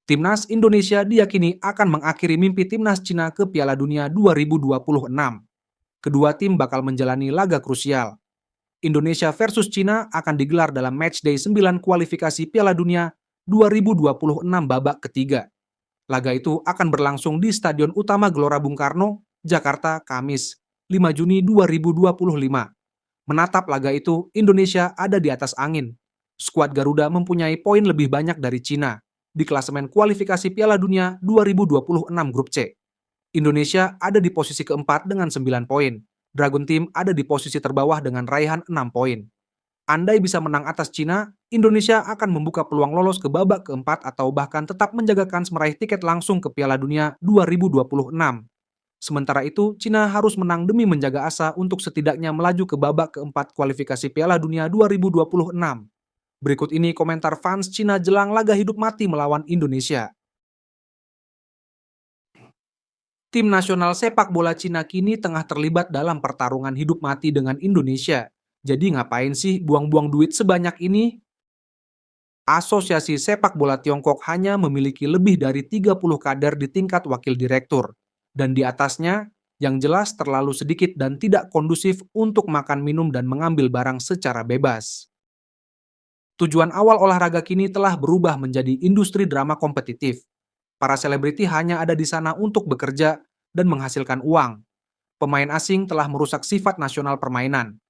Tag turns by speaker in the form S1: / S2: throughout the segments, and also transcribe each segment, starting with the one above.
S1: Timnas Indonesia diyakini akan mengakhiri mimpi timnas Cina ke Piala Dunia 2026. Kedua tim bakal menjalani laga krusial. Indonesia versus Cina akan digelar dalam matchday 9 kualifikasi Piala Dunia 2026 babak ketiga. Laga itu akan berlangsung di Stadion Utama Gelora Bung Karno, Jakarta, Kamis, 5 Juni 2025. Menatap laga itu, Indonesia ada di atas angin. Skuad Garuda mempunyai poin lebih banyak dari Cina di klasemen kualifikasi Piala Dunia 2026 Grup C. Indonesia ada di posisi keempat dengan 9 poin. Dragon Team ada di posisi terbawah dengan raihan 6 poin. Andai bisa menang atas Cina, Indonesia akan membuka peluang lolos ke babak keempat atau bahkan tetap menjaga kans meraih tiket langsung ke Piala Dunia 2026. Sementara itu, Cina harus menang demi menjaga asa untuk setidaknya melaju ke babak keempat kualifikasi Piala Dunia 2026. Berikut ini komentar fans Cina jelang laga hidup mati melawan Indonesia. Tim nasional sepak bola Cina kini tengah terlibat dalam pertarungan hidup mati dengan Indonesia. Jadi ngapain sih buang-buang duit sebanyak ini? Asosiasi Sepak Bola Tiongkok hanya memiliki lebih dari 30 kader di tingkat wakil direktur. Dan di atasnya, yang jelas terlalu sedikit dan tidak kondusif untuk makan minum dan mengambil barang secara bebas. Tujuan awal olahraga kini telah berubah menjadi industri drama kompetitif. Para selebriti hanya ada di sana untuk bekerja dan menghasilkan uang. Pemain asing telah merusak sifat nasional permainan.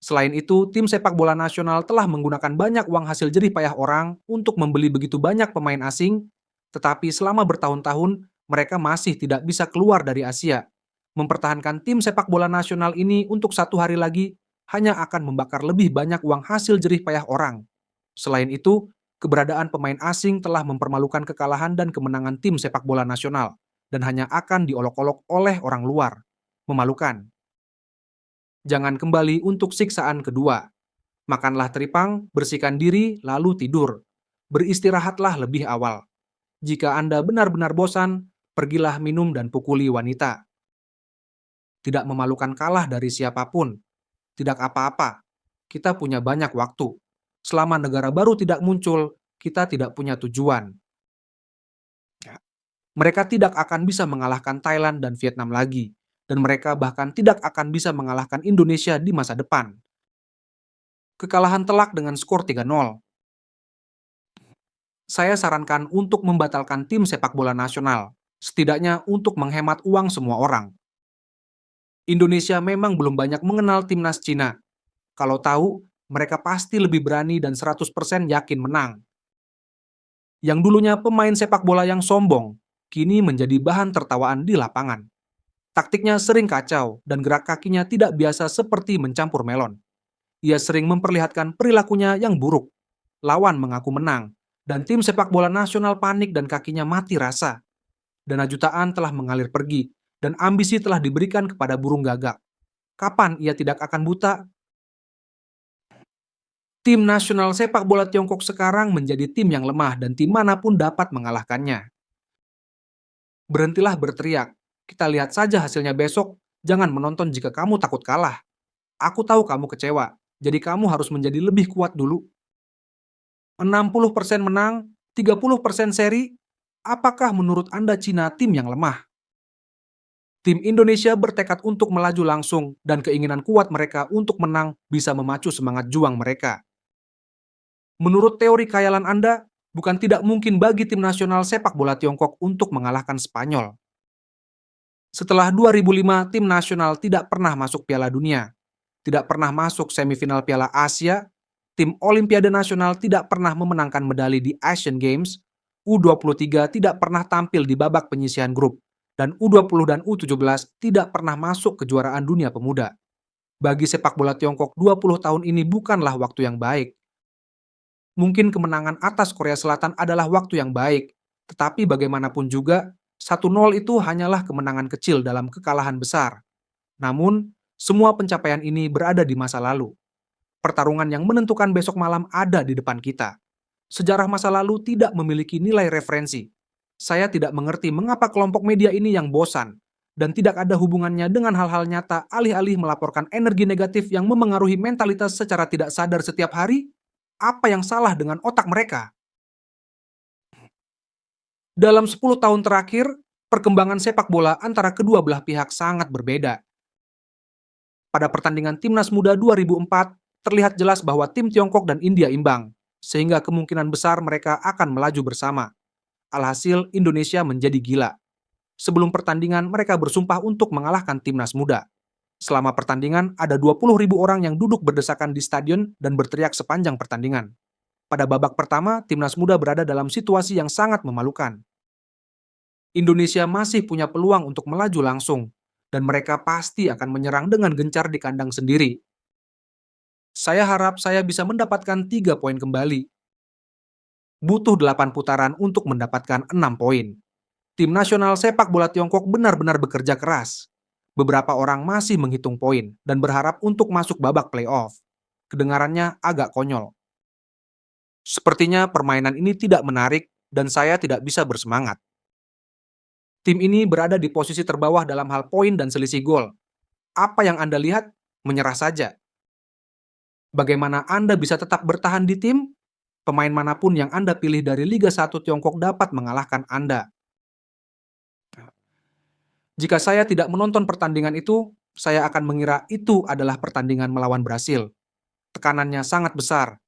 S1: Selain itu, tim sepak bola nasional telah menggunakan banyak uang hasil jerih payah orang untuk membeli begitu banyak pemain asing, tetapi selama bertahun-tahun, mereka masih tidak bisa keluar dari Asia. Mempertahankan tim sepak bola nasional ini untuk satu hari lagi hanya akan membakar lebih banyak uang hasil jerih payah orang. Selain itu, keberadaan pemain asing telah mempermalukan kekalahan dan kemenangan tim sepak bola nasional, dan hanya akan diolok-olok oleh orang luar. Memalukan. Jangan kembali untuk siksaan kedua. Makanlah teripang, bersihkan diri, lalu tidur. Beristirahatlah lebih awal. Jika Anda benar-benar bosan, pergilah minum dan pukuli wanita. Tidak memalukan kalah dari siapapun. Tidak apa-apa. Kita punya banyak waktu. Selama negara baru tidak muncul, kita tidak punya tujuan. Mereka tidak akan bisa mengalahkan Thailand dan Vietnam lagi. Dan mereka bahkan tidak akan bisa mengalahkan Indonesia di masa depan. Kekalahan telak dengan skor 3-0. Saya sarankan untuk membatalkan tim sepak bola nasional, setidaknya untuk menghemat uang semua orang. Indonesia memang belum banyak mengenal timnas Cina. Kalau tahu, mereka pasti lebih berani dan 100% yakin menang. Yang dulunya pemain sepak bola yang sombong, kini menjadi bahan tertawaan di lapangan. Taktiknya sering kacau dan gerak kakinya tidak biasa seperti mencampur melon. Ia sering memperlihatkan perilakunya yang buruk. Lawan mengaku menang, dan tim sepak bola nasional panik dan kakinya mati rasa. Dana jutaan telah mengalir pergi, dan ambisi telah diberikan kepada burung gagak. Kapan ia tidak akan buta? Tim nasional sepak bola Tiongkok sekarang menjadi tim yang lemah dan tim manapun dapat mengalahkannya. Berhentilah berteriak. Kita lihat saja hasilnya besok. Jangan menonton jika kamu takut kalah. Aku tahu kamu kecewa, jadi kamu harus menjadi lebih kuat dulu. 60% menang, 30% seri. Apakah menurut Anda Cina tim yang lemah? Tim Indonesia bertekad untuk melaju langsung dan keinginan kuat mereka untuk menang bisa memacu semangat juang mereka. Menurut teori khayalan Anda, bukan tidak mungkin bagi tim nasional sepak bola Tiongkok untuk mengalahkan Spanyol. Setelah 2005, tim nasional tidak pernah masuk Piala Dunia, tidak pernah masuk semifinal Piala Asia, tim Olimpiade Nasional tidak pernah memenangkan medali di Asian Games, U23 tidak pernah tampil di babak penyisihan grup, dan U20 dan U17 tidak pernah masuk kejuaraan dunia pemuda. Bagi sepak bola Tiongkok, 20 tahun ini bukanlah waktu yang baik. Mungkin kemenangan atas Korea Selatan adalah waktu yang baik, tetapi bagaimanapun juga, 1-0 itu hanyalah kemenangan kecil dalam kekalahan besar. Namun, semua pencapaian ini berada di masa lalu. Pertarungan yang menentukan besok malam ada di depan kita. Sejarah masa lalu tidak memiliki nilai referensi. Saya tidak mengerti mengapa kelompok media ini yang bosan, dan tidak ada hubungannya dengan hal-hal nyata alih-alih melaporkan energi negatif yang memengaruhi mentalitas secara tidak sadar setiap hari. Apa yang salah dengan otak mereka? Dalam 10 tahun terakhir, perkembangan sepak bola antara kedua belah pihak sangat berbeda. Pada pertandingan Timnas Muda 2004, terlihat jelas bahwa tim Tiongkok dan India imbang, sehingga kemungkinan besar mereka akan melaju bersama. Alhasil, Indonesia menjadi gila. Sebelum pertandingan, mereka bersumpah untuk mengalahkan Timnas Muda. Selama pertandingan, ada 20.000 orang yang duduk berdesakan di stadion dan berteriak sepanjang pertandingan. Pada babak pertama, Timnas Muda berada dalam situasi yang sangat memalukan. Indonesia masih punya peluang untuk melaju langsung, dan mereka pasti akan menyerang dengan gencar di kandang sendiri. Saya harap saya bisa mendapatkan 3 poin kembali. Butuh 8 putaran untuk mendapatkan 6 poin. Tim nasional sepak bola Tiongkok benar-benar bekerja keras. Beberapa orang masih menghitung poin dan berharap untuk masuk babak playoff. Kedengarannya agak konyol. Sepertinya permainan ini tidak menarik dan saya tidak bisa bersemangat. Tim ini berada di posisi terbawah dalam hal poin dan selisih gol. Apa yang Anda lihat? Menyerah saja. Bagaimana Anda bisa tetap bertahan di tim? Pemain manapun yang Anda pilih dari Liga 1 Tiongkok dapat mengalahkan Anda. Jika saya tidak menonton pertandingan itu, saya akan mengira itu adalah pertandingan melawan Brasil. Tekanannya sangat besar.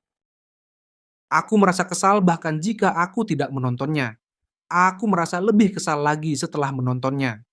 S1: Aku merasa kesal bahkan jika aku tidak menontonnya. Aku merasa lebih kesal lagi setelah menontonnya.